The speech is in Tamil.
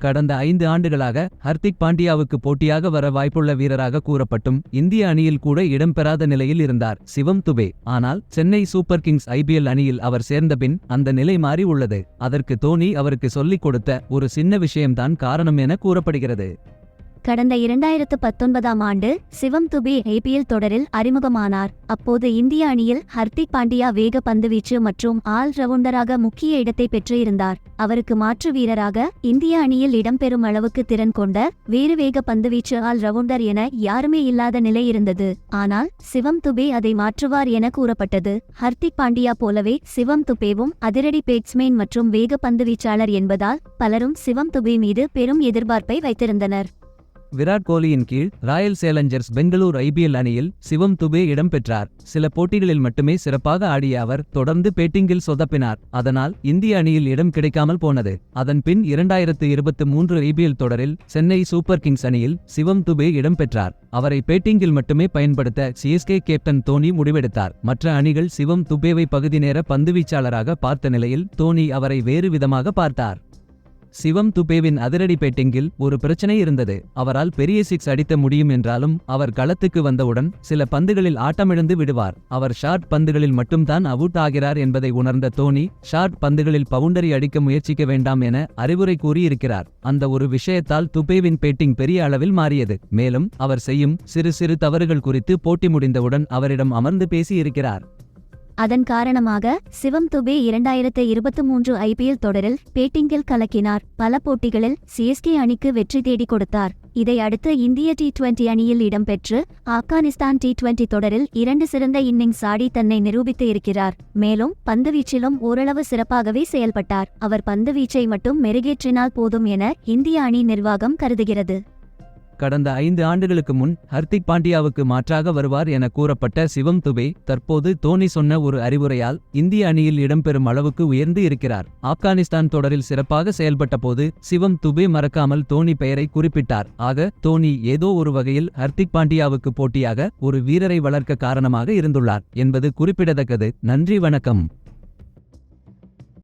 கடந்த 5 ஆண்டுகளாக ஹர்திக் பாண்டியாவுக்கு போட்டியாக வர வாய்ப்புள்ள வீரராக கூறப்பட்டும் இந்திய அணியில் கூட இடம்பெறாத நிலையில் இருந்தார் சிவம் துபே. ஆனால் சென்னை சூப்பர் கிங்ஸ் IPL அணியில் அவர் சேர்ந்தபின் அந்த நிலை மாறி உள்ளது. அதற்கு தோனி அவருக்கு சொல்லிக் கொடுத்த ஒரு சின்ன விஷயம்தான் காரணம் என கூறப்படுகிறது. கடந்த 2019ஆம் ஆண்டு சிவம் துபே IPL தொடரில் அறிமுகமானார். அப்போது இந்திய அணியில் ஹர்திக் பாண்டியா வேக பந்துவீச்சு மற்றும் ஆல் ரவுண்டராக முக்கிய இடத்தை பெற்று இருந்தார். அவருக்கு மாற்று வீரராக இந்திய அணியில் இடம்பெறும் அளவுக்கு திறன் கொண்ட வேறு வேக பந்துவீச்சு ஆல் ரவுண்டர் என யாருமே இல்லாத நிலை இருந்தது. ஆனால் சிவம் துபே அதை மாற்றுவார் என கூறப்பட்டது. ஹர்திக் பாண்டியா போலவே சிவம் துபேவும் அதிரடி பேட்ஸ்மேன் மற்றும் வேக பந்துவீச்சாளர் என்பதால் பலரும் சிவம் துபே மீது பெரும் எதிர்பார்ப்பை வைத்திருந்தனர். விராட் கோலியின் கீழ் ராயல் சேலஞ்சர்ஸ் பெங்களூர் IPL அணியில் சிவம் துபே இடம்பெற்றார். சில போட்டிகளில் மட்டுமே சிறப்பாக ஆடிய அவர் தொடர்ந்து பேட்டிங்கில் சொதப்பினார். அதனால் இந்திய அணியில் இடம் கிடைக்காமல் போனது. அதன் பின் 2023 IPL தொடரில் சென்னை சூப்பர் கிங்ஸ் அணியில் சிவம் துபே இடம்பெற்றார். அவரை பேட்டிங்கில் மட்டுமே பயன்படுத்த CSK கேப்டன் தோனி முடிவெடுத்தார். மற்ற அணிகள் சிவம் துபேவை பகுதி நேர பந்துவீச்சாளராக பார்த்த நிலையில் தோனி அவரை வேறு விதமாக பார்த்தார். சிவம் துபேவின் அதிரடி பேட்டிங்கில் ஒரு பிரச்சனை இருந்தது. அவரால் பெரிய 6 அடித்த முடியும் என்றாலும் அவர் களத்துக்கு வந்தவுடன் சில பந்துகளில் ஆட்டமிழந்து விடுவார். அவர் ஷார்ட் பந்துகளில் மட்டும்தான் அவுட் ஆகிறார் என்பதை உணர்ந்த தோனி ஷார்ட் பந்துகளில் பவுண்டரி அடிக்க முயற்சிக்க வேண்டாம் என அறிவுரை கூறியிருக்கிறார். அந்த ஒரு விஷயத்தால் துபேவின் பேட்டிங் பெரிய அளவில் மாறியது. மேலும் அவர் செய்யும் சிறு சிறு தவறுகள் குறித்து போட்டி முடிந்தவுடன் அவரிடம் அமர்ந்து பேசியிருக்கிறார். அதன் காரணமாக சிவம் துபே 2023 IPL தொடரில் பேட்டிங்கில் கலக்கினார். பல போட்டிகளில் CSK அணிக்கு வெற்றி தேடி கொடுத்தார். இதை அடுத்து இந்திய T20 அணியில் இடம்பெற்று ஆப்கானிஸ்தான் T20 தொடரில் 2 சிறந்த இன்னிங்ஸ் ஆடி தன்னை நிரூபித்து இருக்கிறார். மேலும் பந்துவீச்சிலும் ஓரளவு சிறப்பாகவே செயல்பட்டார். அவர் பந்துவீச்சை மட்டும் மெருகேற்றினால் போதும் என இந்திய அணி நிர்வாகம் கருதுகிறது. கடந்த 5 ஆண்டுகளுக்கு முன் ஹர்திக் பாண்டியாவுக்கு மாற்றாக வருவார் என கூறப்பட்ட சிவம் துபே தற்போது தோனி சொன்ன ஒரு அறிவுரையால் இந்திய அணியில் இடம்பெறும் அளவுக்கு உயர்ந்து இருக்கிறார். ஆப்கானிஸ்தான் தொடரில் சிறப்பாக செயல்பட்ட போது சிவம் துபே மறக்காமல் தோனி பெயரை குறிப்பிட்டார். ஆக தோனி ஏதோ ஒரு வகையில் ஹர்திக் பாண்டியாவுக்கு போட்டியாக ஒரு வீரரை வளர்க்க காரணமாக இருந்துள்ளார் என்பது குறிப்பிடத்தக்கது. நன்றி, வணக்கம்.